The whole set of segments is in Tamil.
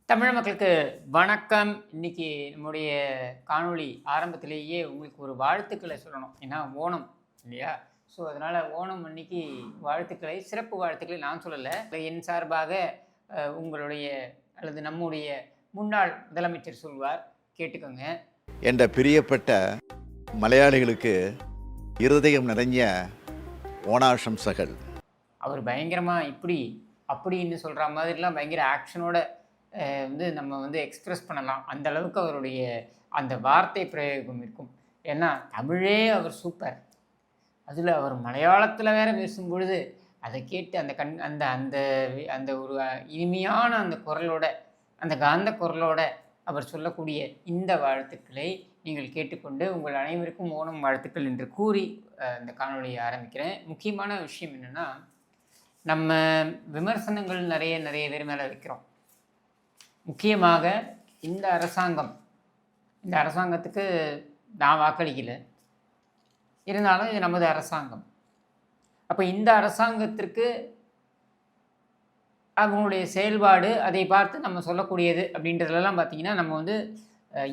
தமிழ் மக்களுக்கு வணக்கம். இன்னைக்கு நம்முடைய காணொளி ஆரம்பத்திலேயே உங்களுக்கு ஒரு வாழ்த்துக்களை சொல்லணும். ஏன்னா ஓணம் இல்லையா? ஸோ அதனால் ஓணம் அன்னைக்கு வாழ்த்துக்களை, சிறப்பு வாழ்த்துக்களை நான் சொல்லலை, என் சார்பாக உங்களுடைய அல்லது நம்முடைய முன்னாள் முதலமைச்சர் சொல்வார், கேட்டுக்கோங்க. என்ற பிரியப்பட்ட மலையாளிகளுக்கு இருதயம் நிறைஞ்ச ஓணாசம்சகள். அவர் பயங்கரமாக இப்படி அப்படின்னு சொல்கிற மாதிரிலாம் பயங்கர ஆக்ஷனோட நம்ம எக்ஸ்பிரஸ் பண்ணலாம். அந்த அளவுக்கு அவருடைய அந்த வார்த்தை பிரயோகம் இருக்கும். ஏன்னா தமிழே அவர் சூப்பர். அதில் அவர் மலையாளத்தில் வேற பேசும்பொழுது அதை கேட்டு அந்த அந்த அந்த அந்த ஒரு இனிமையான அந்த குரலோட, அந்த காந்த குரலோட அவர் சொல்லக்கூடிய இந்த வாழ்த்துக்களை நீங்கள் கேட்டுக்கொண்டு உங்கள் அனைவருக்கும் ஓணம் வாழ்த்துக்கள் என்று கூறி இந்த காணொலியை ஆரம்பிக்கிறேன். முக்கியமான விஷயம் என்னென்னா, நம்ம விமர்சனங்கள் நிறைய பேர் மேலே வைக்கிறோம். முக்கியமாக இந்த அரசாங்கத்துக்கு நான் வாக்களிக்கலை, இருந்தாலும் இது நமது அரசாங்கம். அப்போ இந்த அரசாங்கத்திற்கு அவங்களுடைய செயல்பாடு, அதை பார்த்து நம்ம சொல்லக்கூடியது அப்படின்றதுலாம் பார்த்திங்கன்னா, நம்ம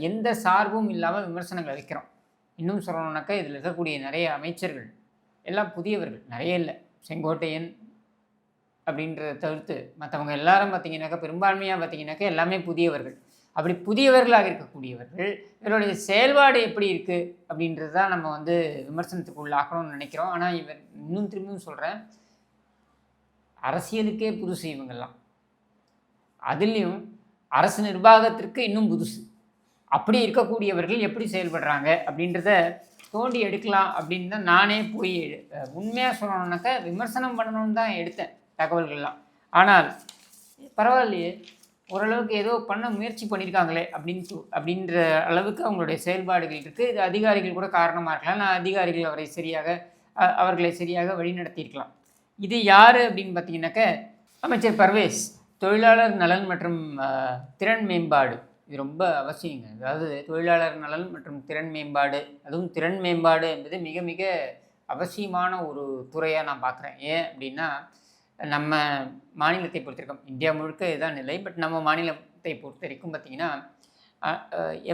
எந்த சார்பும் இல்லாமல் விமர்சனங்களை வைக்கிறோம். இன்னும் சொல்லணுன்னாக்கா இதில் இருக்கக்கூடிய நிறைய அமைச்சர்கள் எல்லாம் புதியவர்கள், நிறைய இல்லை. செங்கோட்டையன் அப்படின்றத தவிர்த்து மற்றவங்க எல்லாரும் பார்த்திங்கனாக்கா, பெரும்பான்மையாக பார்த்திங்கனாக்கா எல்லாமே புதியவர்கள். அப்படி புதியவர்களாக இருக்கக்கூடியவர்கள் இவருடைய செயல்பாடு எப்படி இருக்குது அப்படின்றது தான் நம்ம விமர்சனத்துக்கு உள்ளாக்கணும்னு நினைக்கிறோம். ஆனால் இவர் திரும்பியும் சொல்கிறேன், அரசியலுக்கே புதுசு இவங்கெல்லாம், அதுலேயும் அரசு நிர்வாகத்திற்கு இன்னும் புதுசு. அப்படி இருக்கக்கூடியவர்கள் எப்படி செயல்படுறாங்க அப்படின்றத தோண்டி எடுக்கலாம் அப்படின்னு தான் நானே போய் உண்மையாக சொல்லணுன்னாக்கா விமர்சனம் பண்ணணும்னு தான் எடுத்தேன் தகவல்கள்லாம். ஆனால் பரவாயில்லையே, ஓரளவுக்கு ஏதோ பண்ண முயற்சி பண்ணியிருக்காங்களே அப்படின்ற அளவுக்கு அவங்களுடைய செயல்பாடுகள் இருக்குது. இது அதிகாரிகள் கூட காரணமாக இருக்கலாம். நான் அதிகாரிகள் அவர்களை சரியாக வழிநடத்தியிருக்கலாம். இது யார் அப்படின்னு பார்த்தீங்கன்னாக்க, அமைச்சர் பர்வேஸ். தொழிலாளர் நலன் மற்றும் திறன் மேம்பாடு, இது ரொம்ப அவசியங்க. அதாவது தொழிலாளர் நலன் மற்றும் திறன் மேம்பாடு, அதுவும் திறன் மேம்பாடு என்பது மிக மிக அவசியமான ஒரு துறையாக நான் பார்க்குறேன். ஏன் அப்படின்னா, நம்ம மாநிலத்தை பொறுத்திருக்கோம், இந்தியா முழுக்க இதுதான் நிலை. பட் நம்ம மாநிலத்தை பொறுத்த வரைக்கும் பார்த்திங்கன்னா,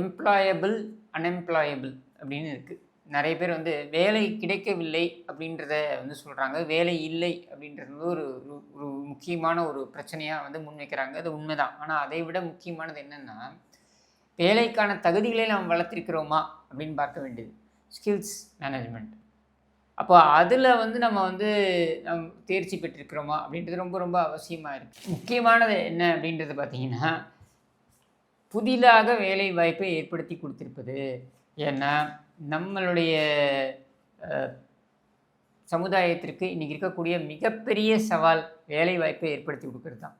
எம்ப்ளாயபிள் அன்எம்ப்ளாயபிள் அப்படின்னு இருக்குது. நிறைய பேர் வேலை கிடைக்கவில்லை அப்படின்றத சொல்கிறாங்க. வேலை இல்லை அப்படின்றது ஒரு முக்கியமான ஒரு பிரச்சனையாக முன்வைக்கிறாங்க. அது உண்மைதான். ஆனால் அதை விட முக்கியமானது என்னென்னா, வேலைக்கான தகுதிகளை நாம் வளர்த்திருக்கிறோமா அப்படின்னு பார்க்க வேண்டியது. Skills management. அப்போ அதில் நம்ம தேர்ச்சி பெற்றிருக்கிறோமா அப்படின்றது ரொம்ப ரொம்ப அவசியமாக இருக்குது. முக்கியமானது என்ன அப்படின்றது பார்த்திங்கன்னா, புதிதாக வேலை வாய்ப்பை ஏற்படுத்தி கொடுத்திருப்பது. ஏன்னா நம்மளுடைய சமுதாயத்திற்கு இன்றைக்கி இருக்கக்கூடிய மிகப்பெரிய சவால் வேலை வாய்ப்பை ஏற்படுத்தி கொடுக்கறது தான்.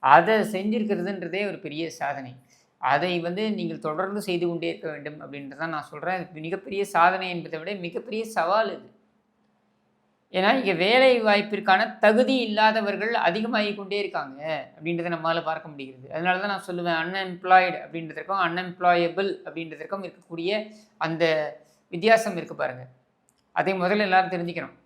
அதை செஞ்சுருக்கிறதுன்றதே ஒரு பெரிய சாதனை. அதை நீங்கள் தொடர்ந்து செய்து கொண்டே இருக்க வேண்டும் அப்படின்றதான் நான் சொல்கிறேன். மிகப்பெரிய சாதனை என்பதை விட மிகப்பெரிய சவால் இது. ஏன்னா இங்கே வேலை வாய்ப்பிற்கான தகுதி இல்லாதவர்கள் அதிகமாகி கொண்டே இருக்காங்க அப்படின்றத நம்மளால் பார்க்க முடிகிறது. அதனால தான் நான் சொல்லுவேன், அன்எம்ப்ளாய்டு அப்படின்றதுக்கும் அன்எம்ப்ளாயபிள் அப்படின்றதுக்கும் இருக்கக்கூடிய அந்த வித்தியாசம் இருக்குது பாருங்கள். அதை முதல்ல எல்லாரும் தெரிஞ்சுக்கணும்.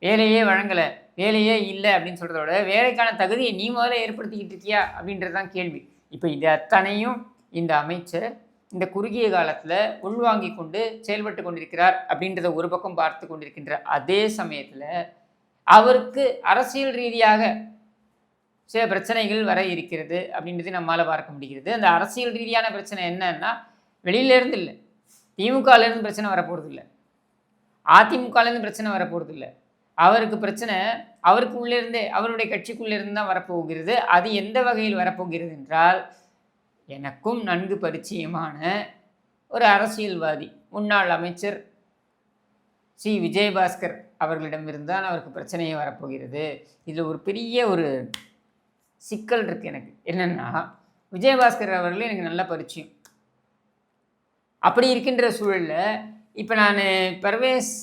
வேலையே வழங்கலை, வேலையே இல்லை அப்படின்னு சொல்கிறத விட, வேலைக்கான தகுதியை நீ முதல்ல ஏற்படுத்திக்கிட்டு இருக்கியா அப்படின்றது தான் கேள்வி. இப்போ இது அத்தனையும் இந்த அமைச்சர் இந்த குறுகிய காலத்தில் உள்வாங்கி கொண்டு செயல்பட்டு கொண்டிருக்கிறார் அப்படின்றத ஒரு பக்கம் பார்த்து கொண்டிருக்கின்ற அதே சமயத்தில், அவருக்கு அரசியல் ரீதியாக சில பிரச்சனைகள் வர இருக்கிறது அப்படின்றது நம்மளால் பார்க்க முடிகிறது. அந்த அரசியல் ரீதியான பிரச்சனை என்னன்னா, வெளியிலேருந்து இல்லை, திமுகலேருந்து பிரச்சனை வரப்போகிறது இல்லை, அதிமுகலேருந்து பிரச்சனை வரப்போகிறது இல்லை. அவருக்கு பிரச்சனை அவருக்கு உள்ளேருந்தே, அவருடைய கட்சிக்குள்ளேருந்து தான் வரப்போகிறது. அது எந்த வகையில் வரப்போகிறது என்றால், எனக்கும் நன்கு பரிச்சயமான ஒரு அரசியல்வாதி, முன்னாள் அமைச்சர் சி விஜயபாஸ்கர் அவர்களிடமிருந்தான் அவருக்கு பிரச்சனையே வரப்போகிறது. இதில் ஒரு பெரிய ஒரு சிக்கல் இருக்குது எனக்கு. என்னென்னா, விஜயபாஸ்கர் அவர்கள் எனக்கு நல்ல பரிச்சயம். அப்படி இருக்கின்ற சூழலில் இப்போ நான் பர்வேஸ்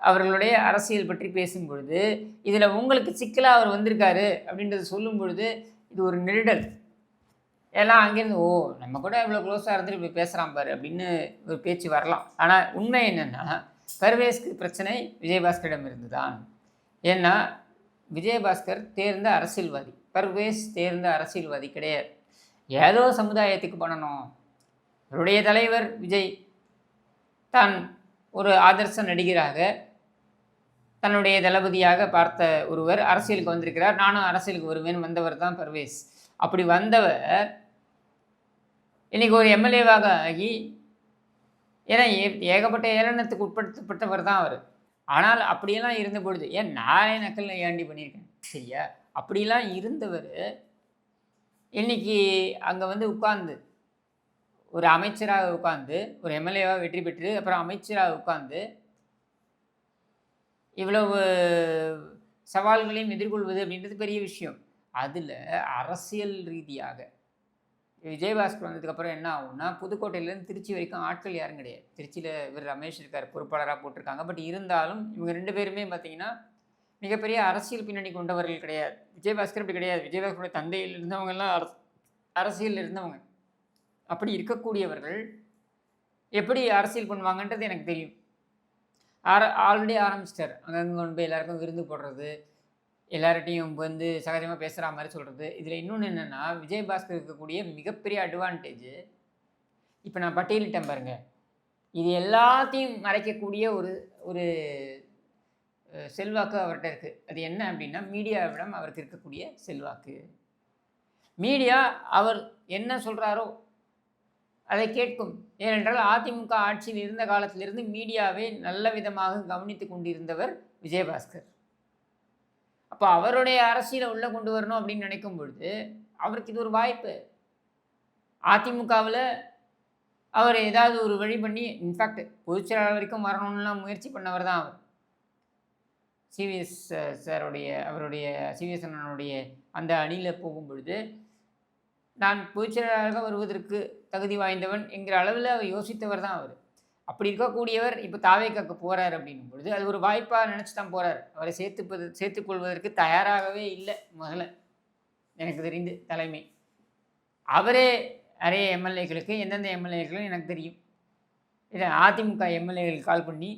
அவர்களுடைய அரசியல் பற்றி பேசும் பொழுது, இதில் உங்களுக்கு சிக்கலாக அவர் வந்திருக்காரு அப்படின்றத சொல்லும் பொழுது இது ஒரு நெருடல். எல்லாம் அங்கேருந்து நம்ம கூட இவ்வளோ க்ளோஸாக இருந்துட்டு இப்படி பேசுகிறான் பாரு அப்படின்னு ஒரு பேச்சு வரலாம். ஆனால் உண்மை என்னென்னா, பர்வேஸ்க்கு பிரச்சனை விஜயபாஸ்கரிடம் இருந்து தான். ஏன்னா விஜயபாஸ்கர் தேர்ந்த அரசியல்வாதி, பர்வேஸ் தேர்ந்த அரசியல்வாதி கிடையாது. ஏதோ சமுதாயத்துக்கு பண்ணணும். அவருடைய தலைவர் விஜய் தான் ஒரு ஆதர்ச நடிகராக தன்னுடைய தளபதியாக பார்த்த ஒருவர் அரசியலுக்கு வந்திருக்கிறார். நானும் அரசியலுக்கு வருவேன் வந்தவர் தான் பர்வேஸ். அப்படி வந்தவர் இன்றைக்கி ஒரு எம்எல்ஏவாக ஆகி, ஏன்னா ஏகப்பட்ட ஏளனத்துக்கு உட்படுத்தப்பட்டவர் தான் அவர். ஆனால் அப்படியெல்லாம் இருந்த பொழுது நானே நக்கல் ஏண்டி பண்ணியிருக்கேன் சரியா? அப்படிலாம் இருந்தவர் இன்றைக்கி அங்கே வந்து உட்கார்ந்து ஒரு அமைச்சராக உட்கார்ந்து, ஒரு எம்எல்ஏவாக வெற்றி பெற்று அப்புறம் அமைச்சராக உட்கார்ந்து இவ்வளவு சவால்களையும் எதிர்கொள்வது அப்படின்றது பெரிய விஷயம். அதில் அரசியல் ரீதியாக விஜயபாஸ்கர் வந்ததுக்கப்புறம் என்ன ஆகும்னா, புதுக்கோட்டையிலேருந்து திருச்சி வரைக்கும் ஆட்கள் யாரும் கிடையாது. திருச்சியில் இவர் ரமேஷ் இருக்கார், பொறுப்பாளராக போட்டிருக்காங்க. பட் இருந்தாலும் இவங்க 2 பேருமே பார்த்திங்கன்னா மிகப்பெரிய அரசியல் பின்னணி கொண்டவர்கள் கிடையாது. விஜயபாஸ்கர் அப்படி கிடையாது. விஜயபாஸ்கருடைய தந்தையில் இருந்தவங்கெல்லாம் அரசியல் இருந்தவங்க. அப்படி இருக்கக்கூடியவர்கள் எப்படி அரசியல் பண்ணுவாங்கன்றது எனக்கு தெரியும். ஆல்ரெடி ஆரம்பிச்சிட்டார். அங்கங்கே கொண்டு போய் எல்லாருக்கும் விருந்து போடுறது, எல்லார்ட்டையும் வந்து சகஜமாக பேசுகிற மாதிரி சொல்கிறது. இதில் இன்னொன்று என்னென்னா, விஜயபாஸ்கர் இருக்கக்கூடிய மிகப்பெரிய அட்வான்டேஜ், இப்போ நான் பட்டியலிட்டேன் பாருங்கள், இது எல்லாத்தையும் மறைக்கக்கூடிய ஒரு ஒரு செல்வாக்கு அவர்கிட்ட இருக்குது. அது என்ன அப்படின்னா, மீடியாவிடம் அவருக்கு இருக்கக்கூடிய செல்வாக்கு. மீடியா அவர் என்ன சொல்கிறாரோ அதை கேட்கும். ஏனென்றால் அதிமுக ஆட்சியில் இருந்த காலத்திலிருந்து மீடியாவை நல்ல விதமாக கவனித்து கொண்டிருந்தவர் விஜயபாஸ்கர். அப்போ அவருடைய அரசியலை உள்ளே கொண்டு வரணும் அப்படின்னு நினைக்கும் பொழுது அவருக்கு இது ஒரு வாய்ப்பு. அதிமுகவில் அவர் ஏதாவது ஒரு வழி பண்ணி, இன்ஃபேக்ட் பொதுச்செயலாளர் வரைக்கும் வரணும்லாம் முயற்சி பண்ணவர் தான் அவர். சிவிஎஸ் சாருடைய அவருடைய சிவிஎஸ் அண்ணனுடைய அந்த அணியில் போகும் பொழுது, நான் பொதுச்செயலாளராக வருவதற்கு தகுதி வாய்ந்தவன் என்கிற அளவில் அவர் யோசித்தவர் தான் அவர். அப்படி இருக்கக்கூடியவர் இப்போ தாவேக்காக்கு போகிறார் அப்படின்னும் பொழுது அது ஒரு வாய்ப்பாக நினச்சி தான் போகிறார். அவரை சேர்த்துக்கொள்வதற்கு தயாராகவே இல்லை முதல்ல எனக்கு தெரிந்து தலைமை. அவரே நிறைய எம்எல்ஏக்களுக்கு எந்தெந்த எம்எல்ஏக்களும் எனக்கு தெரியும். இதை அதிமுக எம்எல்ஏக்கள் கால் பண்ணி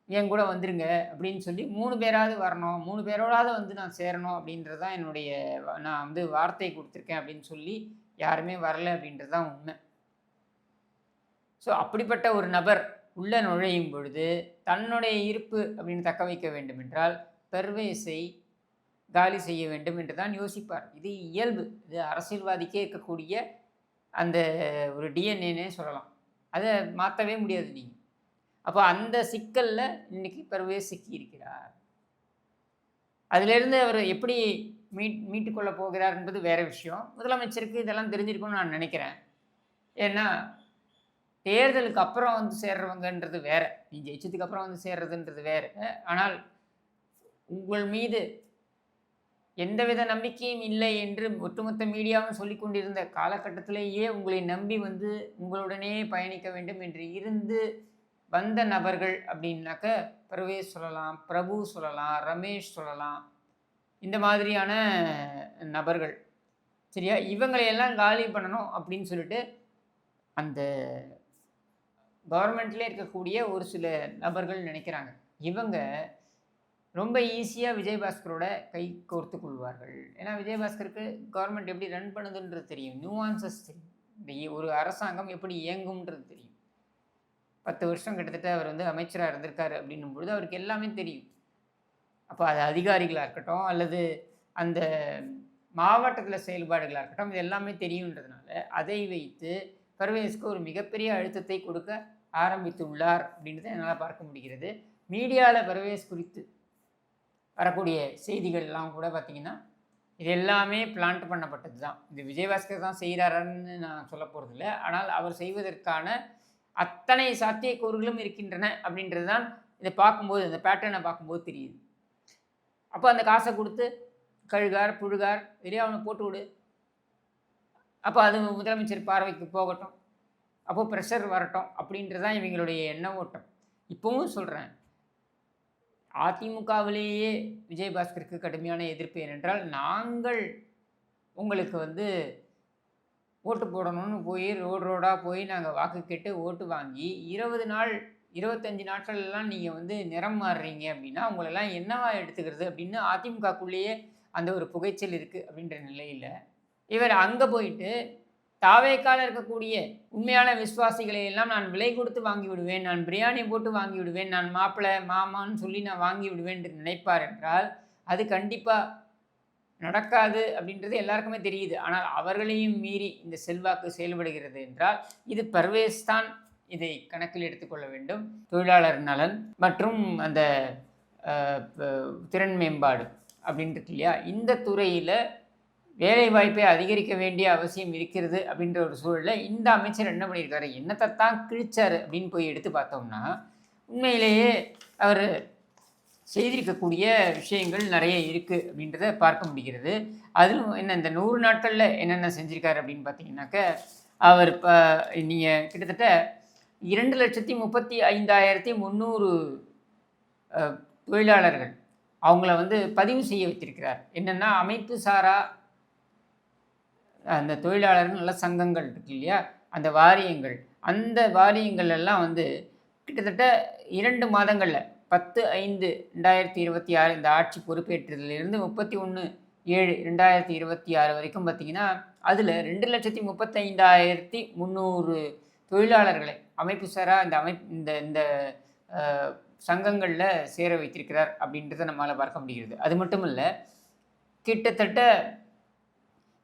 என் கூட வந்துருங்க அப்படின்னு சொல்லி 3 பேராவது வரணும், 3 பேரோடாவது வந்து நான் சேரணும் அப்படின்றது தான் என்னுடைய, நான் வந்து வார்த்தை கொடுத்துருக்கேன் அப்படின்னு சொல்லி யாருமே வரலை அப்படின்றது தான் உண்மை. ஸோ அப்படிப்பட்ட ஒரு நபர் உள்ளே நுழையும் பொழுது தன்னுடைய இருப்பு அப்படின்னு தக்க வைக்க வேண்டும் என்றால் பர்வேஸை காலி செய்ய வேண்டும் என்று தான் யோசிப்பார். இது இயல்பு, இது அரசியல்வாதிக்கே இருக்கக்கூடிய அந்த ஒரு டிஎன்ஏன்னே சொல்லலாம். அதை மாற்றவே முடியாது நீங்கள். அப்போ அந்த சிக்கலில் இன்றைக்கி பர்வேஸ் சிக்கி இருக்கிறார். அதிலிருந்து அவர் எப்படி மீட்டுக்கொள்ள போகிறார் என்பது வேறு விஷயம். முதலமைச்சருக்கு இதெல்லாம் தெரிஞ்சிருக்கும்னு நான் நினைக்கிறேன். ஏன்னா தேர்தலுக்கு அப்புறம் வந்து சேர்றவங்கன்றது வேறு, நீ ஜெயிச்சதுக்கு அப்புறம் வந்து சேர்றதுன்றது வேறு. ஆனால் உங்கள் மீது எந்தவித நம்பிக்கையும் இல்லை என்று ஒட்டுமொத்த மீடியாவும் சொல்லி கொண்டிருந்த காலகட்டத்திலேயே உங்களை நம்பி வந்து உங்களுடனே பயணிக்க வேண்டும் என்று இருந்து வந்த நபர்கள் அப்படின்னாக்க பர்வேஸ் சொல்லலாம், பிரபு சொல்லலாம், ரமேஷ் சொல்லலாம், இந்த மாதிரியான நபர்கள் சரியா. இவங்களையெல்லாம் காலி பண்ணணும் அப்படின்னு சொல்லிட்டு அந்த கவர்மெண்ட்லேயே இருக்கக்கூடிய ஒரு சில நபர்கள் நினைக்கிறாங்க. இவங்க ரொம்ப ஈஸியாக விஜயபாஸ்கரோட கை கோர்த்து கொள்வார்கள். ஏன்னா விஜயபாஸ்கருக்கு கவர்மெண்ட் எப்படி ரன் பண்ணுதுன்றது தெரியும், நியூவான்சஸ் தெரியும், இந்த ஒரு அரசாங்கம் எப்படி இயங்கும்ன்றது தெரியும். 10 வருஷம் கிட்டத்தட்ட அவர் வந்து அமைச்சராக இருந்திருக்காரு அப்படின்னும் பொழுது அவருக்கு எல்லாமே தெரியும். அப்போ அது அதிகாரிகளாக இருக்கட்டும் அல்லது அந்த மாவட்டத்தில் செயல்பாடுகளாக இருக்கட்டும், இது எல்லாமே தெரியுன்றதுனால அதை வைத்து பர்வேஸ்க்கு ஒரு மிகப்பெரிய அழுத்தத்தை கொடுக்க ஆரம்பித்துள்ளார் அப்படின்றத என்னால் பார்க்க முடிகிறது. மீடியாவில் பர்வேஸ் குறித்து வரக்கூடிய செய்திகள்லாம் கூட பார்த்திங்கன்னா இது எல்லாமே பிளான்ட் பண்ணப்பட்டது தான். இது விஜயபாஸ்கர் தான் செய்கிறாருன்னு நான் சொல்ல போகிறதில்ல. ஆனால் அவர் செய்வதற்கான அத்தனை சாத்தியக்கூறுகளும் இருக்கின்றன அப்படின்றது தான் இதை பார்க்கும்போது, அந்த பேட்டர்னை பார்க்கும்போது தெரியுது. அப்போ அந்த காசை கொடுத்து கழுகார் புழுகார் வெளியே அவனை போட்டு விடு, அப்போ அது முதலமைச்சர் பார்வைக்கு போகட்டும், அப்போது ப்ரெஷர் வரட்டும் அப்படின்றது தான் இவங்களுடைய எண்ண ஓட்டம். இப்போவும் சொல்கிறேன், அதிமுகவிலேயே விஜயபாஸ்கருக்கு கடுமையான எதிர்ப்பு. ஏனென்றால் நாங்கள் உங்களுக்கு வந்து ஓட்டு போடணும்னு போய் ரோடாக போய் நாங்கள் வாக்கு கேட்டு ஓட்டு வாங்கி 20 நாள் 25 நாட்கள்லாம் நீங்கள் வந்து நிறம் மாறுறீங்க அப்படின்னா உங்களெல்லாம் என்னவா எடுத்துக்கிறது அப்படின்னு அதிமுகக்குள்ளேயே அந்த ஒரு புகைச்சல் இருக்குது அப்படின்ற நிலையில் இவர் அங்கே போயிட்டு தாவேக்கால இருக்கக்கூடிய உண்மையான விசுவாசிகளை எல்லாம் நான் விலை கொடுத்து வாங்கி விடுவேன், நான் பிரியாணி போட்டு வாங்கி விடுவேன், நான் மாப்பிள்ளை மாமான்னு சொல்லி நான் வாங்கி விடுவேன் என்று நினைப்பார் என்றால் அது கண்டிப்பாக நடக்காது அப்படின்றது எல்லாருக்குமே தெரியுது. ஆனால் அவர்களையும் மீறி இந்த செல்வாக்கு செயல்படுகிறது என்றால் இது பர்வேஸ் தான் இதை கணக்கில் எடுத்துக்கொள்ள வேண்டும். தொழிலாளர் நலன் மற்றும் அந்த திறன் மேம்பாடு அப்படின்ட்டு இல்லையா, இந்த துறையில் வேலை வாய்ப்பை அதிகரிக்க வேண்டிய அவசியம் இருக்கிறது அப்படின்ற ஒரு சூழலில் இந்த அமைச்சர் என்ன பண்ணியிருக்காரு, என்னத்தைத்தான் கிழிச்சார் அப்படின்னு போய் எடுத்து பார்த்தோம்னா உண்மையிலேயே அவர் செய்திருக்கக்கூடிய விஷயங்கள் நிறைய இருக்குது அப்படின்றத பார்க்க முடிகிறது. அதிலும் என்ன இந்த 100 நாட்களில் என்னென்ன செஞ்சுருக்காரு அப்படின்னு பார்த்தீங்கன்னாக்க அவர் நீங்கள் கிட்டத்தட்ட 2,35,300 தொழிலாளர்கள் அவங்கள வந்து பதிவு செய்ய வச்சிருக்கிறார். என்னென்னா அமைப்பு சாரா அந்த தொழிலாளர்கள் நல்ல சங்கங்கள் இருக்கு இல்லையா, அந்த வாரியங்கள், அந்த வாரியங்கள் எல்லாம் வந்து கிட்டத்தட்ட 2 மாதங்களில் 10/5/2026 இந்த ஆட்சி பொறுப்பேற்றதிலிருந்து 31/7/2026 வரைக்கும் பார்த்திங்கன்னா அதில் 2,35,300 தொழிலாளர்களை அமைப்பு சாரா இந்த சங்கங்களில் சேர வைத்திருக்கிறார் அப்படின்றத நம்மளால் பார்க்க முடிகிறது. அது மட்டும் இல்லை, கிட்டத்தட்ட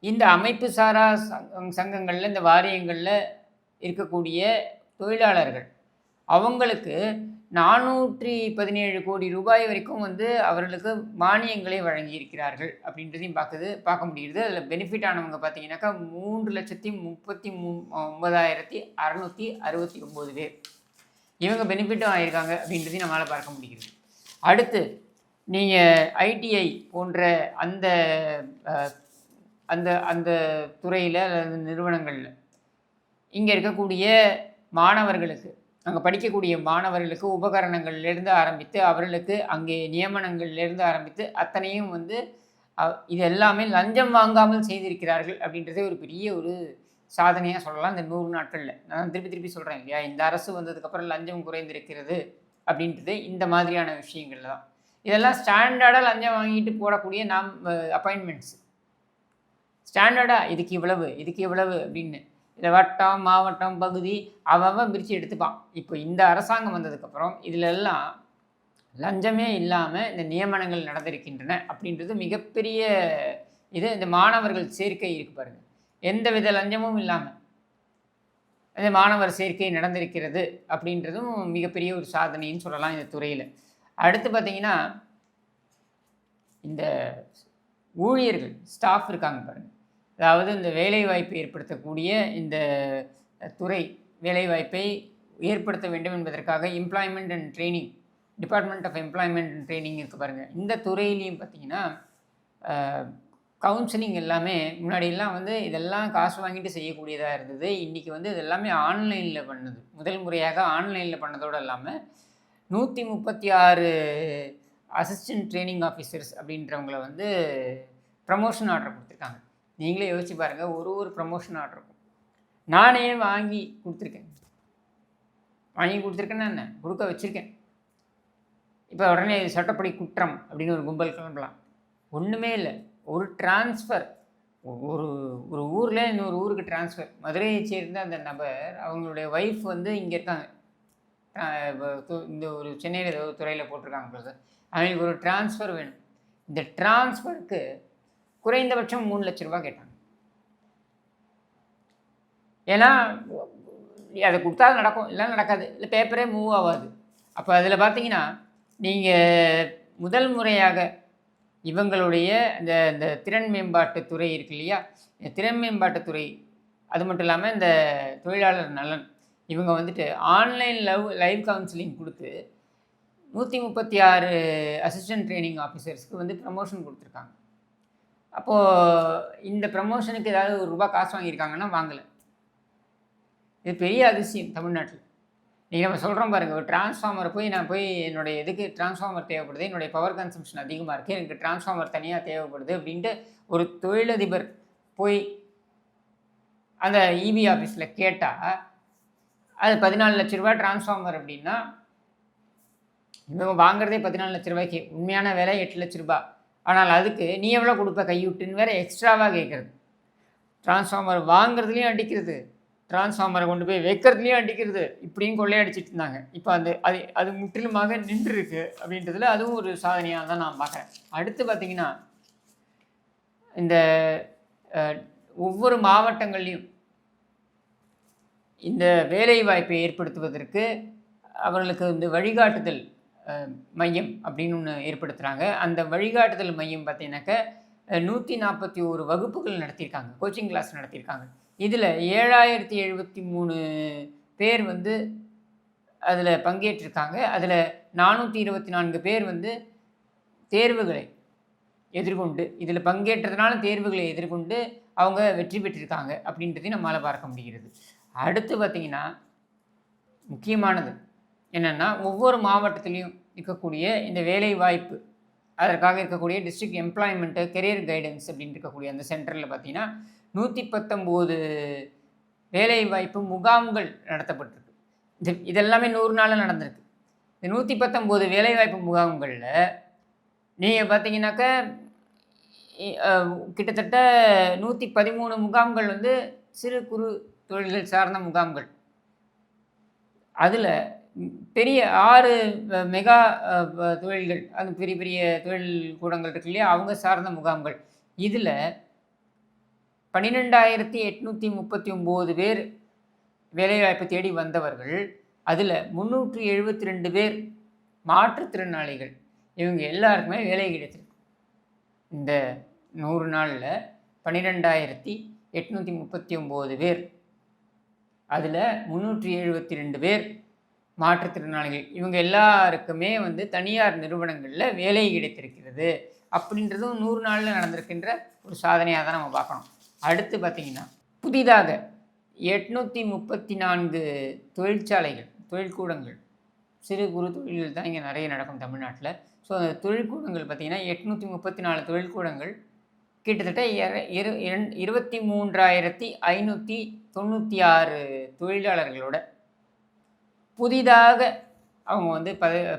இந்த அமைப்பு சாரா சங்கங்களில் இந்த வாரியங்களில் இருக்கக்கூடிய தொழிலாளர்கள் அவங்களுக்கு 417 கோடி ரூபாய் வரைக்கும் வந்து அவர்களுக்கு மானியங்களை வழங்கியிருக்கிறார்கள் அப்படின்றதையும் பார்க்க முடிகிறது. அதில் பெனிஃபிட் ஆனவங்க பார்த்தீங்கன்னாக்கா 3,39,669 பேர் இவங்க பெனிஃபிட்டும் ஆகியிருக்காங்க அப்படின்றதையும் நம்மளால் பார்க்க முடிகிறது. அடுத்து நீங்கள் ஐடிஐ போன்ற அந்த அந்த அந்த துறையில் அல்லது நிறுவனங்களில் இங்கே இருக்கக்கூடிய மாணவர்களுக்கு, அங்கே படிக்கக்கூடிய மாணவர்களுக்கு உபகரணங்கள்லேருந்து ஆரம்பித்து அவர்களுக்கு அங்கே நியமனங்கள்லேருந்து ஆரம்பித்து அத்தனையும் வந்து இது எல்லாமே லஞ்சம் வாங்காமல் செய்திருக்கிறார்கள் அப்படின்றதே ஒரு பெரிய ஒரு சாதனையாக சொல்லலாம் இந்த 100 நாட்களில். நான் திருப்பி சொல்கிறேன் இல்லையா, இந்த அரசு வந்ததுக்கப்புறம் லஞ்சம் குறைந்திருக்கிறது அப்படின்றது இந்த மாதிரியான விஷயங்கள் தான். இதெல்லாம் ஸ்டாண்டர்டாக லஞ்சம் வாங்கிட்டு போடக்கூடிய அப்பாயின்மெண்ட்ஸ் ஸ்டாண்டர்டாக இதுக்கு இவ்வளவு அப்படின்னு இந்த வட்டம் மாவட்டம் பகுதி அவன் பிரித்து எடுத்துப்பான். இப்போ இந்த அரசாங்கம் வந்ததுக்கப்புறம் இதில் எல்லாம் லஞ்சமே இல்லாமல் இந்த நியமனங்கள் நடந்திருக்கின்றன அப்படின்றது மிகப்பெரிய இது. இந்த மாணவர்கள் சேர்க்கை இருக்கு பாருங்கள், எந்த வித லஞ்சமும் இல்லாமல் இந்த மாணவர் சேர்க்கை நடந்திருக்கிறது அப்படின்றதும் மிகப்பெரிய ஒரு சாதனைன்னு சொல்லலாம் இந்த துறையில். அடுத்து பார்த்திங்கன்னா இந்த ஊழியர்கள் ஸ்டாஃப் இருக்காங்க பாருங்கள், அதாவது இந்த வேலைவாய்ப்பை ஏற்படுத்தக்கூடிய இந்த துறை வேலைவாய்ப்பை ஏற்படுத்த வேண்டும் என்பதற்காக employment and training department of employment and training இருக்குது பாருங்கள். இந்த துறையிலையும் பார்த்திங்கன்னா கவுன்சிலிங் எல்லாமே முன்னாடியெல்லாம் வந்து இதெல்லாம் காசு வாங்கிட்டு செய்யக்கூடியதாக இருந்தது. இன்றைக்கி வந்து இதெல்லாமே ஆன்லைனில் பண்ணுது. முதல் முறையாக ஆன்லைனில் பண்ணதோடு இல்லாமல் 136 அசிஸ்டன்ட் ட்ரைனிங் ஆஃபீஸர்ஸ் அப்படின்றவங்கள வந்து ப்ரமோஷன் ஆர்டர் கொடுத்துருக்காங்க. நீங்களே யோசிச்சு பாருங்கள், ஒரு ப்ரமோஷன் ஆர்டர் இருக்கும். நானே வாங்கி கொடுத்துருக்கேன்னா என்ன கொடுக்க வச்சுருக்கேன். இப்போ உடனே சட்டப்படி குற்றம் அப்படின்னு ஒரு கும்பல் கிளம்பலாம். ஒன்றுமே இல்லை, ஒரு டிரான்ஸ்ஃபர், ஒரு ஒரு ஊரில் இன்னொரு ஊருக்கு டிரான்ஸ்ஃபர். மதுரையை சேர்ந்த அந்த நபர் அவங்களுடைய ஒய்ஃப் வந்து இங்கே இருக்காங்க, இந்த ஒரு சென்னையில் ஏதோ துறையில் போட்டிருக்காங்க போல. அவங்களுக்கு ஒரு டிரான்ஸ்ஃபர் வேணும். இந்த டிரான்ஸ்ஃபருக்கு குறைந்தபட்சம் 3 லட்ச ரூபா கேட்டாங்க. ஏன்னா அதை கொடுத்தா நடக்கும், இல்லைன்னா நடக்காது, இல்லை பேப்பரே மூவ் ஆகாது. அப்போ அதில் பார்த்தீங்கன்னா நீங்கள் முதல் முறையாக இவங்களுடைய இந்த திறன் மேம்பாட்டுத்துறை இருக்கு இல்லையா, இந்த திறன் மேம்பாட்டுத்துறை அது மட்டும் இல்லாமல் இந்த தொழிலாளர் நலன் இவங்க வந்துட்டு ஆன்லைன் லைவ் கவுன்சிலிங் கொடுத்து 136 அசிஸ்டன்ட் ட்ரைனிங் ஆஃபீஸர்ஸ்க்கு வந்து ப்ரமோஷன் கொடுத்துருக்காங்க. அப்போது இந்த ப்ரமோஷனுக்கு ஏதாவது ₹1 காசு வாங்கியிருக்காங்கன்னா வாங்கலை. இது பெரிய அதிசயம் தமிழ்நாட்டில். நீங்கள் நம்ம சொல்கிறோம் பாருங்கள், ஒரு டிரான்ஸ்ஃபார்மரை நான் போய் என்னுடைய எதுக்கு டிரான்ஸ்ஃபார்மர் தேவைப்படுது, என்னுடைய பவர் கன்சம்ஷன் அதிகமாக இருக்குது, எனக்கு டிரான்ஸ்ஃபார்மர் தனியாக தேவைப்படுது அப்படின்ட்டு ஒரு தொழிலதிபர் போய் அந்த இபி ஆஃபீஸில் கேட்டால் அது 14 லட்ச ரூபா டிரான்ஸ்ஃபார்மர் அப்படின்னா இவங்க வாங்குறதே 14 லட்ச ரூபாய்க்கு, உண்மையான விலை 8 லட்ச ரூபா. ஆனால் அதுக்கு நீ எவ்வளோ கொடுப்ப கைவிட்டுன்னு வேறு எக்ஸ்ட்ராவாக கேட்குறது. டிரான்ஸ்ஃபார்மர் வாங்குறதுலேயும் அடிக்கிறது, டிரான்ஸ்ஃபார்மரை கொண்டு போய் வைக்கிறதுலையும் அடிக்கிறது, இப்படியும் கொள்ளையடிச்சிட்டு இருந்தாங்க. இப்போ அது முற்றிலுமாக நின்றுருக்கு அப்படின்றதுல அதுவும் ஒரு சாதனையாக தான் நான் பார்க்குறேன். அடுத்து பார்த்திங்கன்னா, இந்த ஒவ்வொரு மாவட்டங்கள்லேயும் இந்த வேலைவாய்ப்பை ஏற்படுத்துவதற்கு அவர்களுக்கு இந்த வழிகாட்டுதல் மையம் அப்படின்னு ஒன்று ஏற்படுத்துகிறாங்க. அந்த வழிகாட்டுதல் மையம் பார்த்தீங்கன்னாக்க 141 வகுப்புகள் நடத்தியிருக்காங்க, கோச்சிங் கிளாஸ் நடத்தியிருக்காங்க. இதில் 7073 பேர் வந்து அதில் பங்கேற்றிருக்காங்க. அதில் 424 பேர் வந்து தேர்வுகளை எதிர்கொண்டு, இதில் பங்கேற்றதுனால தேர்வுகளை எதிர்கொண்டு அவங்க வெற்றி பெற்றிருக்காங்க அப்படின்றதையும் நம்மளால் பார்க்க முடிகிறது. அடுத்து பார்த்திங்கன்னா, முக்கியமானது என்னென்னா, ஒவ்வொரு மாவட்டத்திலையும் இருக்கக்கூடிய இந்த வேலை வாய்ப்பு, அதற்காக இருக்கக்கூடிய டிஸ்ட்ரிக்ட் எம்ப்ளாய்மெண்ட்டு கெரியர் கைடன்ஸ் அப்படின்னு இருக்கக்கூடிய அந்த சென்டரில் பார்த்திங்கன்னா 119 வேலைவாய்ப்பு முகாம்கள் நடத்தப்பட்டிருக்கு. இதெல்லாமே 100 நாளில் நடந்திருக்கு. இந்த 119 வேலைவாய்ப்பு முகாம்களில் நீங்கள் பார்த்தீங்கன்னாக்க கிட்டத்தட்ட 113 முகாம்கள் வந்து சிறு குறு தொழில்கள் சார்ந்த முகாம்கள். அதில் பெரிய 6 மெகா தொழில்கள், அது பெரிய பெரிய தொழில் கூடங்கள் இருக்கு இல்லையா, அவங்க சார்ந்த முகாம்கள். இதில் 12,839 பேர் வேலைவாய்ப்பு தேடி வந்தவர்கள். அதில் 372 பேர் மாற்றுத்திறனாளிகள். இவங்க எல்லாருக்குமே வேலை கிடைச்சிருக்கு. இந்த 100 நாளில் 12,839 பேர், அதில் 372 பேர் மாற்றுத்திறனாளிகள். இவங்க எல்லாருக்குமே வந்து தனியார் நிறுவனங்களில் வேலை கிடைத்திருக்கிறது அப்படின்றதும் 100 நாளில் நடந்திருக்கின்ற ஒரு சாதனையாக தான் நம்ம பார்க்கணும். அடுத்து பார்த்திங்கன்னா, புதிதாக 834 தொழிற்சாலைகள், தொழிற்கூடங்கள், சிறு குறு தொழில்கள் தான் இங்கே நிறைய நடக்கும் தமிழ்நாட்டில். ஸோ அந்த தொழிற்கூடங்கள் பார்த்திங்கன்னா 834 தொழிற்கூடங்கள் கிட்டத்தட்ட 23,596 தொழிலாளர்களோட புதிதாக அவங்க வந்து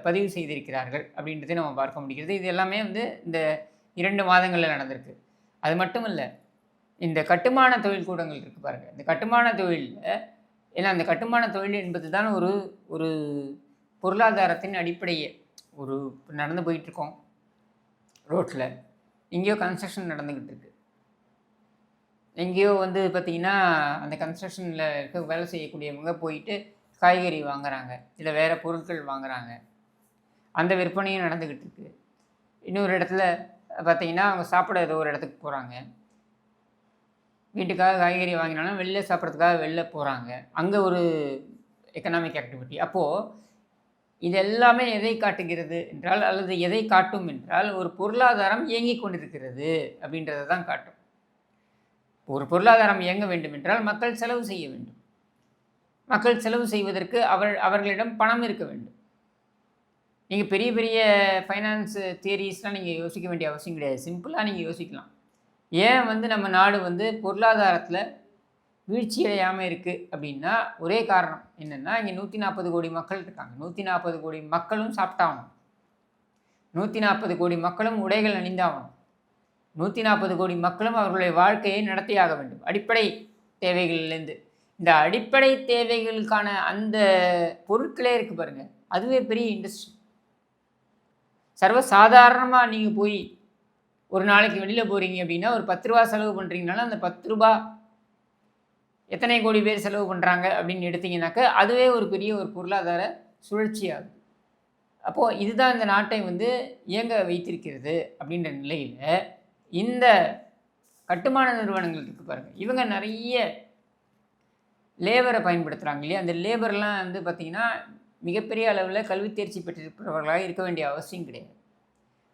பதிவு செய்திருக்கிறார்கள் அப்படின்றதை நம்ம பார்க்க முடிகிறது. இது எல்லாமே வந்து இந்த 2 மாதங்களில் நடந்திருக்கு. அது மட்டும் இல்லை, இந்த கட்டுமான தொழில் கூடங்கள் இருக்குது பாருங்கள். இந்த கட்டுமான தொழிலில், ஏன்னா அந்த கட்டுமான தொழில் என்பது தான் ஒரு பொருளாதாரத்தின் அடிப்படையே. நடந்து போயிட்டுருக்கோம் ரோட்டில், எங்கேயோ கன்ஸ்ட்ரக்ஷன் நடந்துக்கிட்டு இருக்கு, எங்கேயோ வந்து பார்த்திங்கன்னா அந்த கன்ஸ்ட்ரக்ஷனில் இருக்க வேலை செய்யக்கூடியவங்க போயிட்டு காய்கறி வாங்குகிறாங்க, இல்லை வேறு பொருட்கள் வாங்குகிறாங்க, அந்த விற்பனையும் நடந்துக்கிட்டு இருக்குது. இன்னொரு இடத்துல பார்த்திங்கன்னா அவங்க சாப்பிட ஏதோ ஒரு இடத்துக்கு போகிறாங்க, வீட்டுக்காக காய்கறி வாங்கினாலும் வெளில சாப்பிட்றதுக்காக வெளில போகிறாங்க, அங்கே ஒரு எக்கனாமிக் ஆக்டிவிட்டி. அப்போது இது எல்லாமே எதை காட்டுகிறது என்றால், அல்லது எதை காட்டும் என்றால், ஒரு பொருளாதாரம் இயங்கி கொண்டிருக்கிறது அப்படின்றத தான் காட்டும். ஒரு பொருளாதாரம் இயங்க வேண்டும் என்றால் மக்கள் செலவு செய்ய வேண்டும். மக்கள் செலவு செய்வதற்கு அவர்களிடம் பணம் இருக்க வேண்டும். நீங்கள் பெரிய பெரிய ஃபைனான்ஸ் தியரிஸ்லாம் நீங்கள் யோசிக்க வேண்டிய அவசியம் கிடையாது. சிம்பிளாக நீங்கள் யோசிக்கலாம். ஏன் வந்து நம்ம நாடு வந்து பொருளாதாரத்தில் வீழ்ச்சி அடையாமல் இருக்குது அப்படின்னா, ஒரே காரணம் என்னென்னா, இங்கே 140 கோடி மக்கள் இருக்காங்க. 140 கோடி மக்களும் சாப்பிட்டாகணும், 140 கோடி மக்களும் உடைகள் அணிந்தாகணும், 140 கோடி மக்களும் அவர்களுடைய வாழ்க்கையை நடத்தியாக வேண்டும். அடிப்படை தேவைகள்லேருந்து இந்த அடிப்படை தேவைகளுக்கான அந்த பொருட்களே இருக்குது பாருங்கள், அதுவே பெரிய இண்டஸ்ட்ரி. சர்வசாதாரணமாக நீங்கள் போய் ஒரு நாளைக்கு வெளியில் போகிறீங்க அப்படின்னா, ஒரு 10 ரூபா செலவு பண்ணுறீங்கனால அந்த 10 ரூபா எத்தனை கோடி பேர் செலவு பண்ணுறாங்க அப்படின்னு எடுத்திங்கனாக்க அதுவே ஒரு பெரிய ஒரு பொருளாதார சுழற்சி ஆகுது. அப்போது இதுதான் இந்த நாட்டை வந்து இயங்க வைத்திருக்கிறது. அப்படின்ற நிலையில் இந்த கட்டுமான நிறுவனங்கள் இருக்குது பாருங்கள், இவங்க நிறைய லேபரை பயன்படுத்துகிறாங்க இல்லையா. அந்த லேபர்லாம் வந்து பார்த்திங்கன்னா மிகப்பெரிய அளவில் கல்வி தேர்ச்சி பெற்றிருப்பவர்களாக இருக்க வேண்டிய அவசியம் கிடையாது.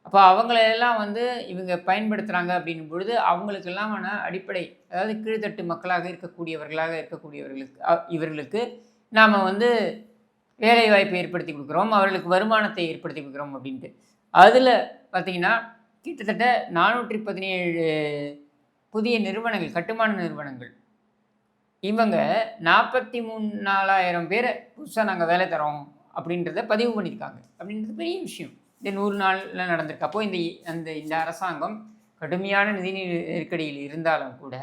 அப்போ அவங்களெல்லாம் வந்து இவங்க பயன்படுத்துகிறாங்க அப்படின்னும் பொழுது அவங்களுக்கெல்லாம் அடிப்படை, அதாவது கீழ்த்தட்டு மக்களாக இவர்களுக்கு நாம் வந்து வேலை வாய்ப்பை ஏற்படுத்தி கொடுக்குறோம், அவர்களுக்கு வருமானத்தை ஏற்படுத்தி கொடுக்குறோம் அப்படின்ட்டு. அதில் பார்த்திங்கன்னா கிட்டத்தட்ட 417 புதிய நிறுவனங்கள், கட்டுமான நிறுவனங்கள், இவங்க 44,000 பேரை புதுசாக நாங்கள் வேலை தரோம் அப்படின்றத பதிவு பண்ணியிருக்காங்க. அப்படின்றது பெரிய விஷயம். இந்த 100 நாளில் நடந்திருக்கு. அப்போது இந்த அரசாங்கம் கடுமையான நிதி நெருக்கடியில் இருந்தாலும் கூட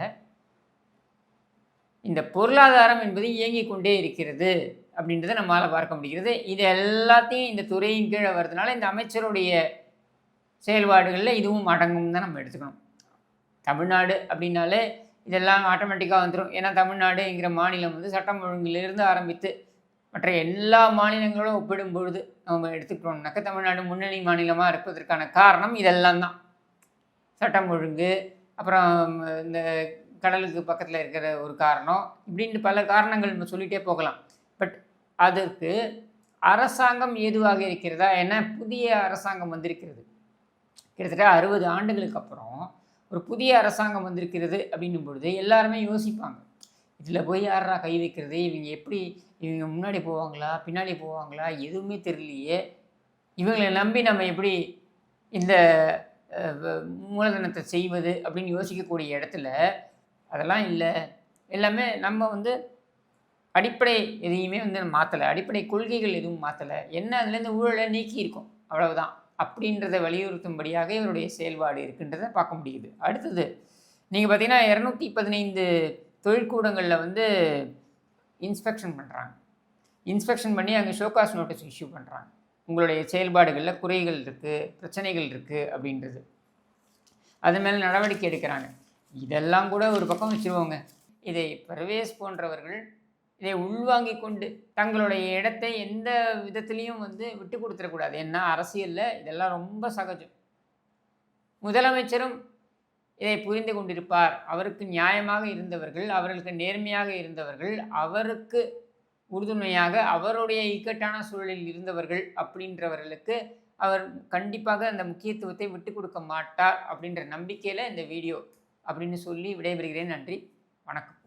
இந்த பொருளாதாரம் என்பது இயங்கிக் கொண்டே இருக்கிறது அப்படின்றத நம்மளால் பார்க்க முடிகிறது. இது எல்லாத்தையும் இந்த துறையின் கீழே வர்றதுனால இந்த அமைச்சருடைய செயல்பாடுகளில் இதுவும் அடங்கும் தான் நம்ம எடுத்துக்கணும். தமிழ்நாடு அப்படின்னாலே இதெல்லாம் ஆட்டோமேட்டிக்காக வந்துடும். ஏன்னா தமிழ்நாடுங்கிற மாநிலம் வந்து சட்டம் ஒழுங்கிலிருந்து ஆரம்பித்து மற்ற எல்லா மாநிலங்களோடும் ஒப்பிடும் பொழுது நம்ம எடுத்துக்கிட்டோம்னாக்க தமிழ்நாடு முன்னணி மாநிலமாக இருப்பதற்கான காரணம் இதெல்லாம் தான். சட்டம் ஒழுங்கு, அப்புறம் இந்த கடலுக்கு பக்கத்தில் இருக்கிற ஒரு காரணம், இப்படின்னு பல காரணங்கள் நம்ம சொல்லிகிட்டே போகலாம். பட் அதற்கு அரசாங்கம் ஏதுவாக இருக்கிறதா? ஏன்னா புதிய அரசாங்கம் வந்திருக்கிறது. கிட்டத்தட்ட 60 ஆண்டுகளுக்கு அப்புறம் ஒரு புதிய அரசாங்கம் வந்திருக்கிறது அப்படின்னும் பொழுது எல்லாருமே யோசிப்பாங்க, இதில் போய் யாரா கை வைக்கிறது, இவங்க எப்படி, இவங்க முன்னாடி போவாங்களா பின்னாடி போவாங்களா, எதுவுமே தெரியலையே, இவங்களை நம்பி நம்ம எப்படி இந்த மூலதனத்தை செய்வது அப்படின்னு யோசிக்கக்கூடிய இடத்துல அதெல்லாம் இல்லை. எல்லாமே நம்ம வந்து அடிப்படை எதையுமே வந்து மாற்றலை, அடிப்படை கொள்கைகள் எதுவும் மாற்றலை, என்ன அதுலேருந்து ஊழலை நீக்கி இருக்கும் அவ்வளவுதான் அப்படின்றத வலியுறுத்தும்படியாக இவருடைய செயல்பாடு இருக்குன்றதை பார்க்க முடியுது. அடுத்தது நீங்கள் பார்த்தீங்கன்னா 215 தொழிற்கூடங்களில் வந்து இன்ஸ்பெக்ஷன் பண்ணுறாங்க. இன்ஸ்பெக்ஷன் பண்ணி அங்கே ஷோகாஸ் நோட்டீஸ் இஷ்யூ பண்ணுறாங்க. உங்களுடைய செயல்பாடுகளில் குறைகள் இருக்குது, பிரச்சனைகள் இருக்குது அப்படின்றது. அது மேலே நடவடிக்கை எடுக்கிறாங்க. இதெல்லாம் கூட ஒரு பக்கம் வச்சுருவோங்க. இதை பர்வேஸ் போன்றவர்கள் இதை உள்வாங்கி கொண்டு தங்களுடைய இடத்தை எந்த விதத்துலேயும் வந்து விட்டு கொடுத்துடக்கூடாது. ஏன்னா அரசியலில் இதெல்லாம் ரொம்ப சகஜம். முதலமைச்சரும் இதை புரிந்து கொண்டிருப்பார். அவருக்கு நியாயமாக இருந்தவர்கள், அவர்களுக்கு நேர்மையாக இருந்தவர்கள், அவருக்கு உறுதுணையாக அவருடைய இக்கட்டான சூழலில் இருந்தவர்கள் அப்படின்றவர்களுக்கு அவர் கண்டிப்பாக அந்த முக்கியத்துவத்தை விட்டு கொடுக்க மாட்டார் அப்படின்ற நம்பிக்கையில் இந்த வீடியோ அப்படின்னு சொல்லி விடைபெறுகிறேன். நன்றி, வணக்கம்.